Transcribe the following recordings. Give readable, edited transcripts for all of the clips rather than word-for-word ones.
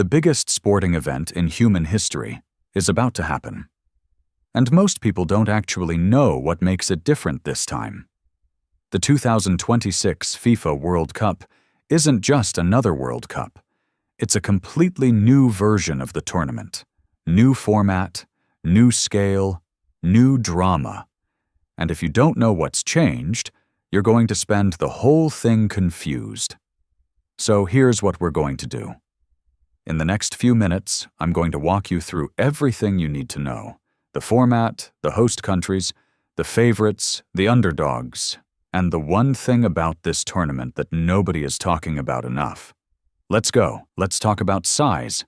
The biggest sporting event in human history is about to happen. And most people don't actually know what makes it different this time. The 2026 FIFA World Cup isn't just another World Cup. It's a completely new version of the tournament. New format, new scale, new drama. And if you don't know what's changed, you're going to spend the whole thing confused. So here's what we're going to do. In the next few minutes, I'm going to walk you through everything you need to know. The format, the host countries, the favorites, the underdogs, and the one thing about this tournament that nobody is talking about enough. Let's go. Let's talk about size.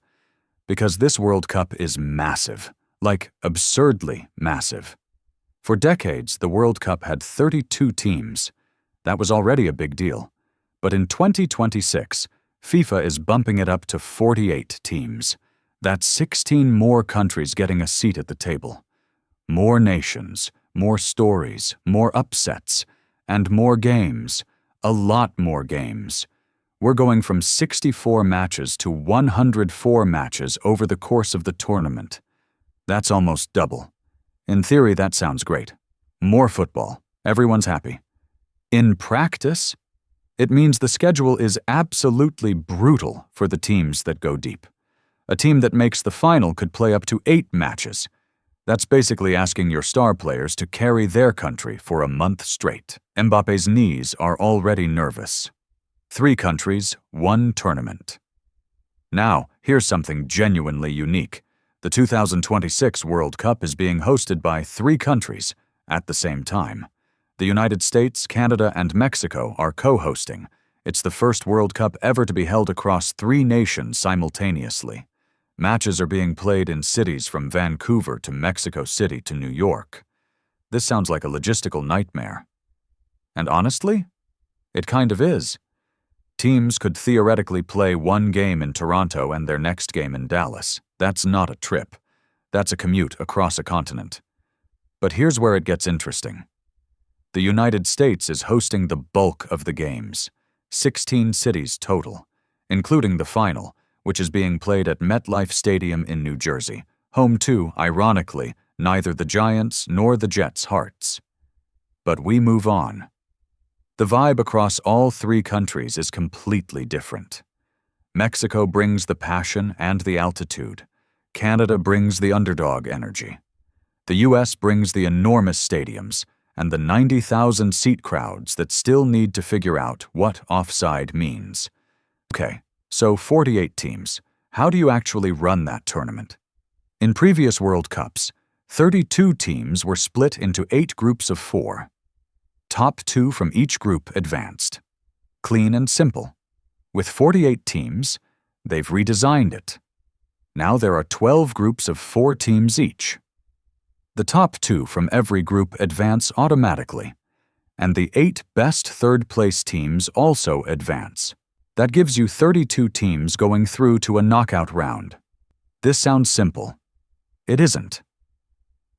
Because this World Cup is massive, like absurdly massive. For decades, the World Cup had 32 teams. That was already a big deal. But in 2026, FIFA is bumping it up to 48 teams. That's 16 more countries getting a seat at the table. More nations, more stories, more upsets, and more games. A lot more games. We're going from 64 matches to 104 matches over the course of the tournament. That's almost double. In theory, that sounds great. More football. Everyone's happy. In practice, it means the schedule is absolutely brutal for the teams that go deep. A team that makes the final could play up to 8 matches. That's basically asking your star players to carry their country for a month straight. Mbappe's knees are already nervous. 3 countries, 1 tournament. Now, here's something genuinely unique. The 2026 World Cup is being hosted by 3 countries at the same time. The United States, Canada, and Mexico are co-hosting. It's the first World Cup ever to be held across 3 nations simultaneously. Matches are being played in cities from Vancouver to Mexico City to New York. This sounds like a logistical nightmare. And honestly, it kind of is. Teams could theoretically play 1 game in Toronto and their next game in Dallas. That's not a trip. That's a commute across a continent. But here's where it gets interesting. The United States is hosting the bulk of the games, 16 cities total, including the final, which is being played at MetLife Stadium in New Jersey, home to, ironically, neither the Giants nor the Jets' hearts. But we move on. The vibe across all 3 countries is completely different. Mexico brings the passion and the altitude. Canada brings the underdog energy. The US brings the enormous stadiums and the 90,000-seat crowds that still need to figure out what offside means. Okay, so 48 teams. How do you actually run that tournament? In previous World Cups, 32 teams were split into 8 groups of 4. Top 2 from each group advanced. Clean and simple. With 48 teams, they've redesigned it. Now there are 12 groups of 4 teams each. The top 2 from every group advance automatically, and the 8 best third-place teams also advance. That gives you 32 teams going through to a knockout round. This sounds simple. It isn't.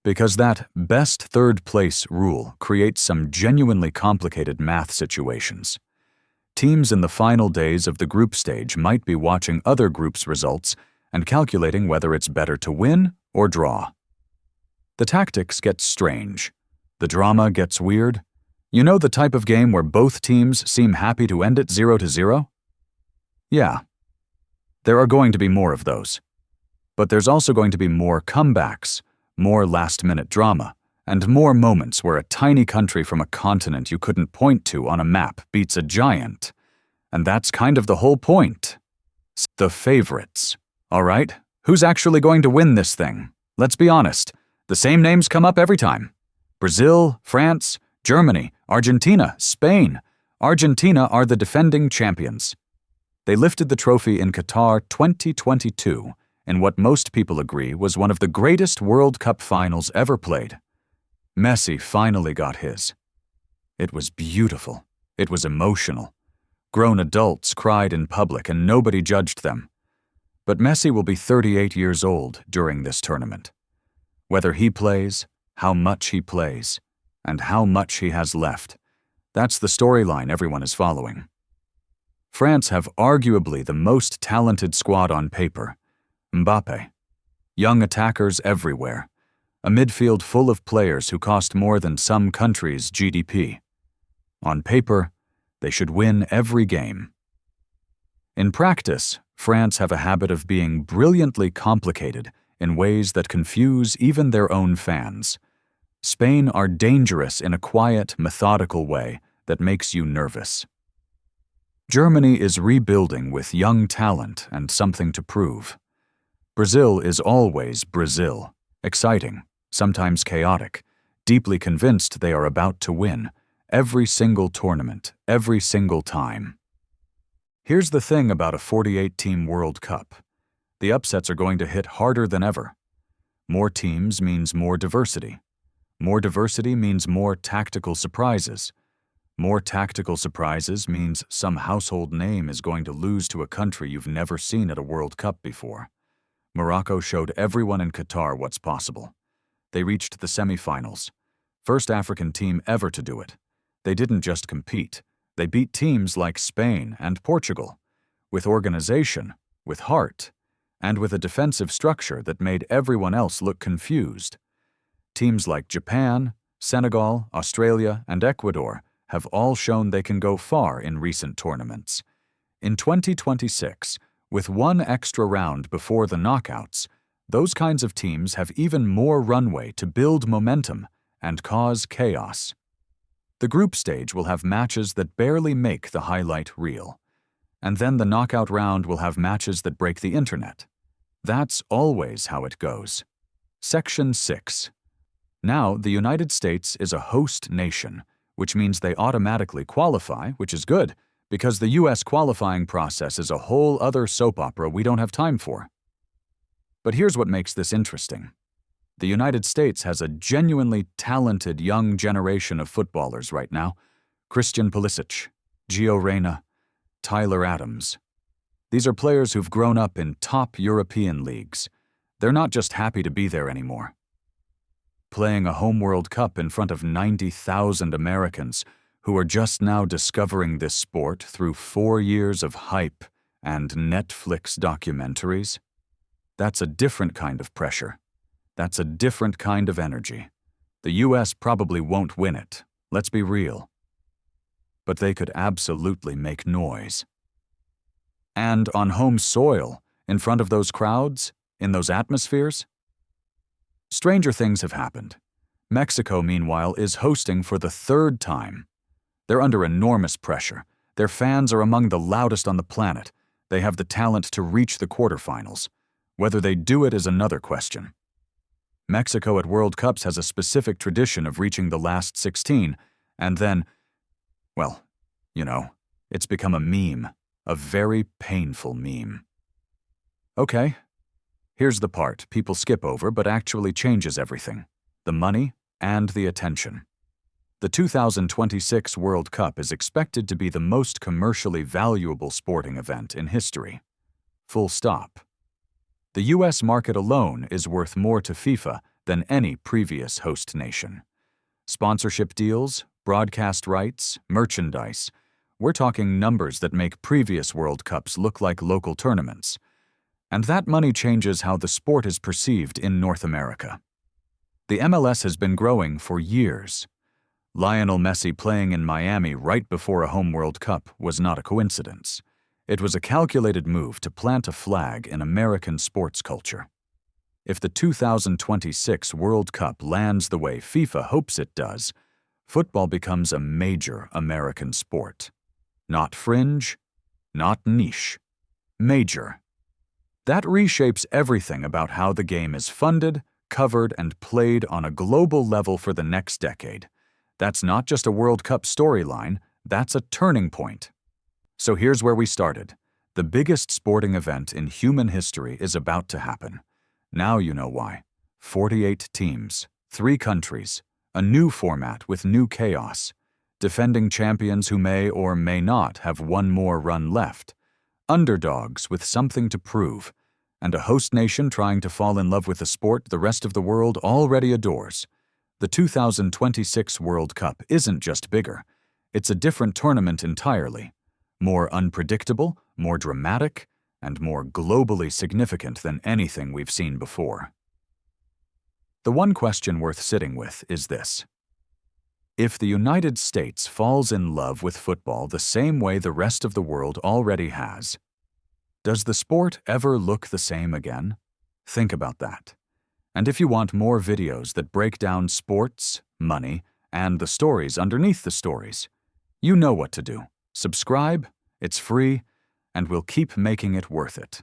Because that best third-place rule creates some genuinely complicated math situations. Teams in the final days of the group stage might be watching other groups' results and calculating whether it's better to win or draw. The tactics get strange. The drama gets weird. You know the type of game where both teams seem happy to end it 0-0? Yeah. There are going to be more of those. But there's also going to be more comebacks, more last-minute drama, and more moments where a tiny country from a continent you couldn't point to on a map beats a giant. And that's kind of the whole point. The favorites. All right, who's actually going to win this thing? Let's be honest. The same names come up every time. Brazil, France, Germany, Argentina, Spain. Argentina are the defending champions. They lifted the trophy in Qatar 2022 in what most people agree was one of the greatest World Cup finals ever played. Messi finally got his. It was beautiful. It was emotional. Grown adults cried in public and nobody judged them. But Messi will be 38 years old during this tournament. Whether he plays, how much he plays, and how much he has left, that's the storyline everyone is following. France have arguably the most talented squad on paper. Mbappe. Young attackers everywhere. A midfield full of players who cost more than some countries' GDP. On paper, they should win every game. In practice, France have a habit of being brilliantly complicated in ways that confuse even their own fans. Spain are dangerous in a quiet, methodical way that makes you nervous. Germany is rebuilding with young talent and something to prove. Brazil is always Brazil, exciting, sometimes chaotic, deeply convinced they are about to win every single tournament, every single time. Here's the thing about a 48-team World Cup. The upsets are going to hit harder than ever. More teams means more diversity. More diversity means more tactical surprises. More tactical surprises means some household name is going to lose to a country you've never seen at a World Cup before. Morocco showed everyone in Qatar what's possible. They reached the semifinals. First African team ever to do it. They didn't just compete. They beat teams like Spain and Portugal, with organization, with heart, and with a defensive structure that made everyone else look confused. Teams like Japan, Senegal, Australia, and Ecuador have all shown they can go far in recent tournaments. In 2026, with one extra round before the knockouts, those kinds of teams have even more runway to build momentum and cause chaos. The group stage will have matches that barely make the highlight reel. And then the knockout round will have matches that break the internet. That's always how it goes. Section 6. Now, the United States is a host nation, which means they automatically qualify, which is good, because the U.S. qualifying process is a whole other soap opera we don't have time for. But here's what makes this interesting. The United States has a genuinely talented young generation of footballers right now. Christian Pulisic, Gio Reyna, Tyler Adams. These are players who've grown up in top European leagues. They're not just happy to be there anymore. Playing a home World Cup in front of 90,000 Americans who are just now discovering this sport through 4 years of hype and Netflix documentaries. That's a different kind of pressure. That's a different kind of energy. The U.S. probably won't win it, let's be real. But they could absolutely make noise. And on home soil, in front of those crowds, in those atmospheres? Stranger things have happened. Mexico, meanwhile, is hosting for the 3rd time. They're under enormous pressure. Their fans are among the loudest on the planet. They have the talent to reach the quarterfinals. Whether they do it is another question. Mexico at World Cups has a specific tradition of reaching the last 16, and then, well, you know, it's become a meme, a very painful meme. Okay, here's the part people skip over but actually changes everything: the money and the attention. The 2026 World Cup is expected to be the most commercially valuable sporting event in history. Full stop. The U.S. market alone is worth more to FIFA than any previous host nation. Sponsorship deals, broadcast rights, merchandise. We're talking numbers that make previous World Cups look like local tournaments. And that money changes how the sport is perceived in North America. The MLS has been growing for years. Lionel Messi playing in Miami right before a home World Cup was not a coincidence. It was a calculated move to plant a flag in American sports culture. If the 2026 World Cup lands the way FIFA hopes it does, football becomes a major American sport. Not fringe, not niche. Major. That reshapes everything about how the game is funded, covered, and played on a global level for the next decade. That's not just a World Cup storyline, that's a turning point. So here's where we started. The biggest sporting event in human history is about to happen. Now you know why. 48 teams, 3 countries, a new format with new chaos, defending champions who may or may not have one more run left, underdogs with something to prove, and a host nation trying to fall in love with a sport the rest of the world already adores. The 2026 World Cup isn't just bigger, it's a different tournament entirely. More unpredictable, more dramatic, and more globally significant than anything we've seen before. The one question worth sitting with is this. If the United States falls in love with football the same way the rest of the world already has, does the sport ever look the same again? Think about that. And if you want more videos that break down sports, money, and the stories underneath the stories, you know what to do. Subscribe, it's free, and we'll keep making it worth it.